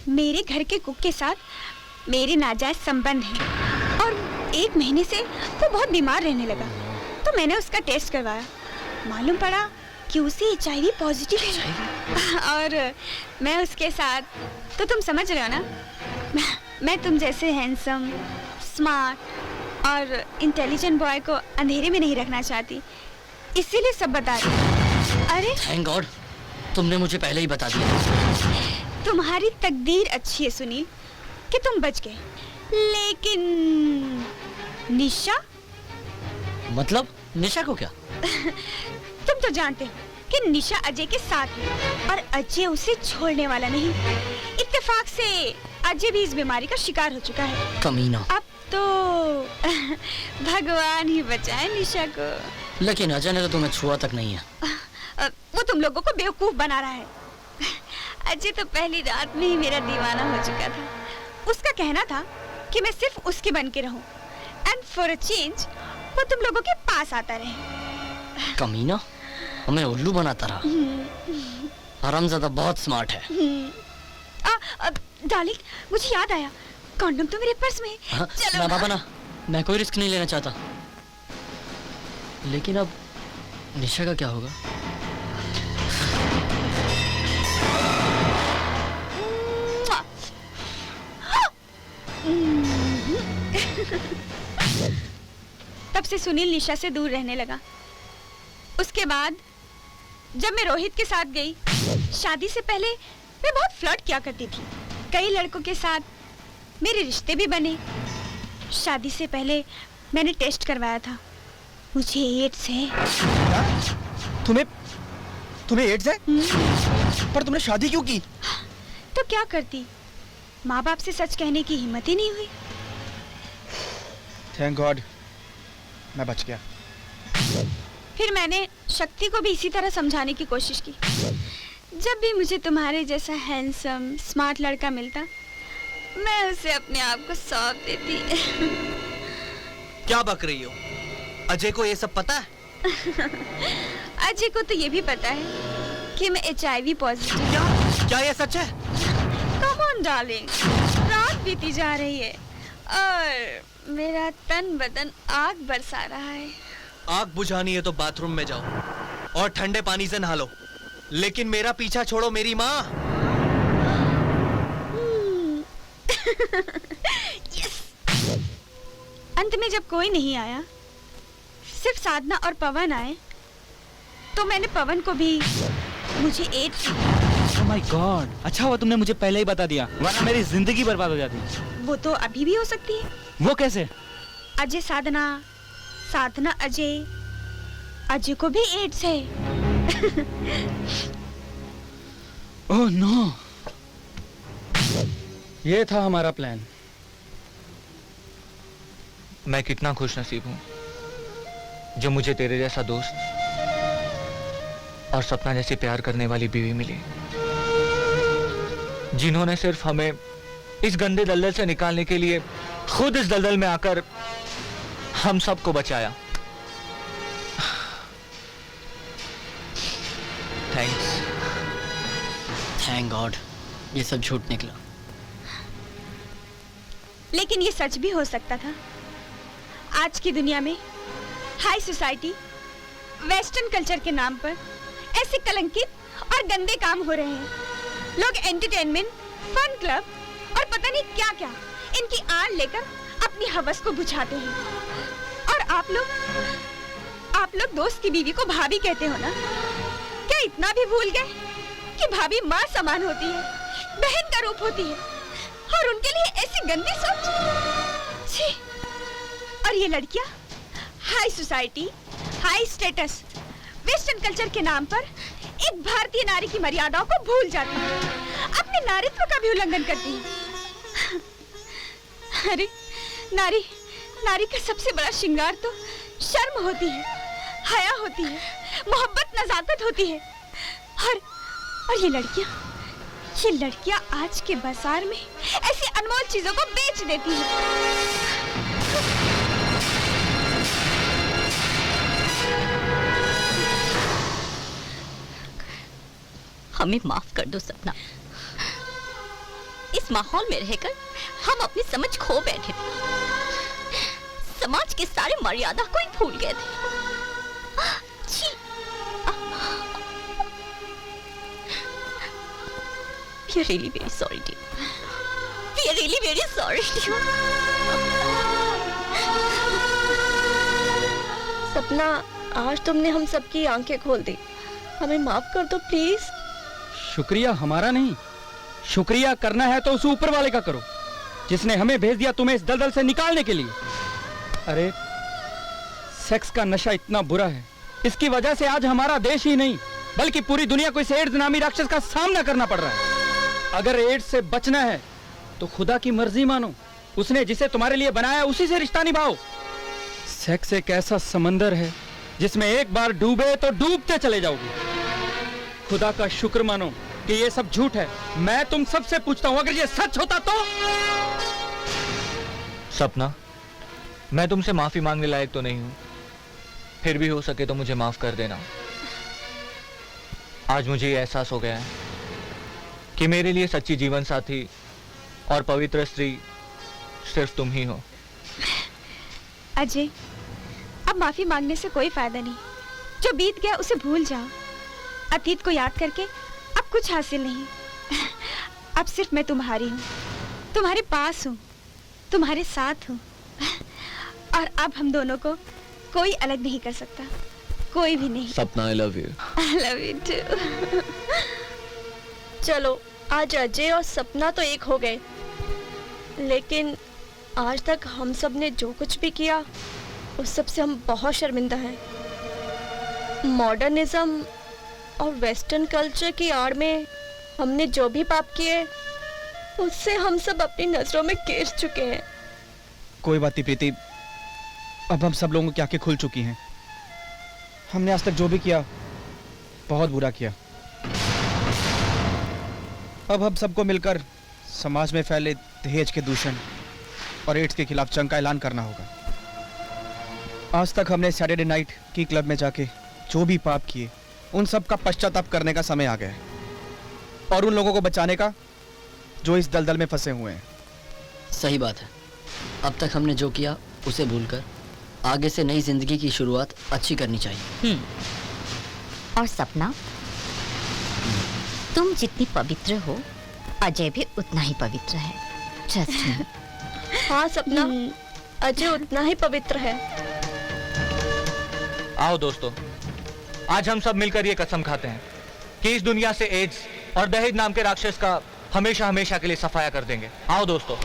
मेरे घर के कुक के साथ मेरे नाजायज संबंध हैं और 1 महीने से वो बहुत बीमार रहने लगा। तो मैंने उसका टेस्ट करवाया, मालूम पड़ा कि उसे HIV पॉजिटिव है। और मैं उसके साथ, तो तुम समझ रहे हो ना, मैं तुम जैसे हैंडसम, स्मार्ट और इंटेलिजेंट बॉय को अंधेरे में नहीं रखना चाहती, इसीलिए सब बता रही। अरे थैंक गॉड, तुमने मुझे पहले ही बता दिया। तुम्हारी तकदीर अच्छी है सुनील कि तुम बच गए, लेकिन निशा? मतलब निशा को क्या? तुम तो जानते हो कि निशा अजय के साथ है और अजय उसे छोड़ने वाला नहीं। इत्तेफाक से अजय भी इस बीमारी का शिकार हो चुका है। कमीना। अब तो भगवान ही बचाए निशा को। लेकिन अजय ने तो तुम्हें छुआ तक नहीं है। वो तुम लोगों को बेवकूफ बना रहा है। अजय तो पहली रात में ही मेरा दीवाना हो चुका था। उसका कहना था कि मैं सिर्फ उसके बन के रहूं, एंड फॉर अ चेंज वो तुम लोगों के पास आता रहे। कमीना, हमें उल्लू बनाता रहा। हरामज़ादा बहुत स्मार्ट है। डार्लिंग, मुझे याद आया, कॉन्डम तो मेरे पर्स में है। चलो ना बाबा ना, मैं कोई रिस्क नहीं लेना चाहता। लेकिन अब निशा का क्या होगा? तब से सुनील निशा से दूर रहने लगा। उसके बाद जब मैं रोहित के साथ गई, शादी से पहले मैं बहुत फ्लर्ट किया करती थी। कई लड़कों के साथ मेरे रिश्ते भी बने। शादी से पहले मैंने टेस्ट करवाया था, मुझे एड्स है। तुम्हें एड्स है? पर तुमने शादी क्यों की? तो क्या करती, माँ बाप से सच कहने की हिम्मत ही नहीं हुई। थैंक गॉड मैं बच गया। फिर मैंने शक्ति को भी इसी तरह समझाने की कोशिश की। जब भी मुझे तुम्हारे जैसा हैंडसम स्मार्ट लड़का मिलता, मैं उसे अपने आप को सौंप देती। क्या बक रही हो? अजय को ये सब पता है? अजय को तो ये भी पता है कि मैं HIV पॉजिटिव। क्या ये सच है? कम ऑन डार्लिंग, रात बीती जा रही है और मेरा तन बदन आग बरसा रहा है। आग बुझानी है तो बाथरूम में जाओ और ठंडे पानी से नहा लो, लेकिन मेरा पीछा छोड़ो मेरी माँ। यस। अंत में जब कोई नहीं आया, सिर्फ साधना और पवन आए, तो मैंने पवन को भी मुझे एड्स। ओह माय गॉड, अच्छा हुआ तुमने मुझे पहले ही बता दिया, वरना मेरी जिंदगी बर्बाद हो जाती। वो तो अभी भी हो सकती है। वो कैसे? अजय साधना, साधना अजय, अजय को भी एड्स है। ओह नो, ये था हमारा प्लान। मैं कितना खुशनसीब हूँ जो मुझे तेरे जैसा दोस्त और सपना जैसी प्यार करने वाली बीवी मिली, जिन्होंने सिर्फ हमें इस गंदे दलदल से निकालने के लिए खुद इस दलदल में आकर हम सबको बचाया। थैंक्स। थैंक गॉड, ये सब झूठ निकला। लेकिन ये सच भी हो सकता था। आज की दुनिया में हाई सोसाइटी, वेस्टर्न कल्चर के नाम पर ऐसे कलंकित और गंदे काम हो रहे हैं। लोग एंटरटेनमेंट, फन क्लब और पता नहीं क्या क्या इनकी आड़ लेकर अपनी हवस को बुझाते हैं। और आप लोग दोस्त की बीवी को भाभी कहते हो ना? क्या इतना भी भूल गए कि भाभी माँ समान होती है, बहन का रूप होती है, और उनके लिए ऐसी गंदी सोच? छी! और ये लड़कियां high society, high status, western culture के नाम पर एक भारतीय नारी की मर्यादाओं को भूल जाती है, अपने नारीत्व का भी उल्लंघन करती है। अरे नारी का सबसे बड़ा श्रृंगार तो शर्म होती है, हया होती है, मोहब्बत, नजाकत होती है। और ये लड़कियां आज के बाजार में ऐसी अनमोल चीजों को बेच देती हैं। हमें माफ कर दो सपना। इस माहौल में रहकर हम अपनी समझ खो बैठे थे। समाज के सारे मर्यादा को ही भूल गए थे। छी! We are really very sorry, dear. We are really very sorry, dear. सपना, आज तुमने हम सबकी आंखें खोल दी, हमें माफ कर दो प्लीज। शुक्रिया हमारा नहीं, शुक्रिया करना है तो उस ऊपर वाले का करो जिसने हमें भेज दिया तुम्हें इस दलदल से निकालने के लिए। अरे सेक्स का नशा इतना बुरा है, इसकी वजह से आज हमारा देश ही नहीं बल्कि पूरी दुनिया को इस एड्स नामी राक्षस का सामना करना पड़ रहा है। अगर एड्स से बचना है तो खुदा की मर्जी मानो, उसने जिसे तुम्हारे लिए बनाया उसी से रिश्ता निभाओ। सेक्स एक ऐसा समंदर है जिसमें एक बार डूबे तो डूबते चले जाओगे। खुदा का शुक्र मानो कि ये सब झूठ है। मैं तुम सबसे पूछता हूं, अगर ये सच होता तो? सपना, मैं तुमसे माफी मांगने लायक तो नहीं हूं, फिर भी हो सके तो मुझे माफ कर देना। आज मुझे ये एहसास हो गया है कि मेरे लिए सच्ची जीवन साथी और पवित्र स्त्री सिर्फ तुम ही हो। अजय, अब माफी मांगने से कोई फायदा नहीं। जो बीत गया उसे भूल जाओ। अतीत को याद करके अब कुछ हासिल नहीं। अब सिर्फ मैं तुम्हारी हूँ, तुम्हारे पास हूँ, तुम्हारे साथ हूँ। और अब हम दोनों को कोई अलग नहीं कर सकता, कोई भी नहीं। सपना, I love you. I love you too. चलो, आज अजय और सपना तो एक हो गए, लेकिन आज तक हम सब ने जो कुछ भी किया उस सब से हम बहुत शर्मिंदा हैं। मॉडर्निज्म और वेस्टर्न कल्चर की आड़ में हमने जो भी पाप किए उससे हम सब अपनी नजरों में गिर चुके हैं। कोई बात नहीं प्रीति, अब हम सब लोगों की आंखें खुल चुकी हैं। हमने आज तक जो भी किया बहुत बुरा किया। अब हम सबको मिलकर समाज में फैले दहेज के दूषण और एड्स के खिलाफ जंग का ऐलान करना होगा। आज तक हमने सैटरडे नाइट की क्लब में जाके जो भी पाप किए उन सब का पश्चाताप करने का समय आ गया है, और उन लोगों को बचाने का जो इस दलदल में फंसे हुए हैं। सही बात है। अब तक हमने जो किया उसे भूलकर आगे से नई जिंदगी की शुरुआत अच्छी करनी चाहिए। और सपना, तुम जितनी पवित्र हो अजय भी उतना ही पवित्र है। Trust me. हाँ सपना, अजय उतना ही पवित्र है। आओ दोस्तों, आज हम सब मिलकर ये कसम खाते हैं कि इस दुनिया से एड्स और दहेज नाम के राक्षस का हमेशा हमेशा के लिए सफाया कर देंगे। आओ दोस्तों।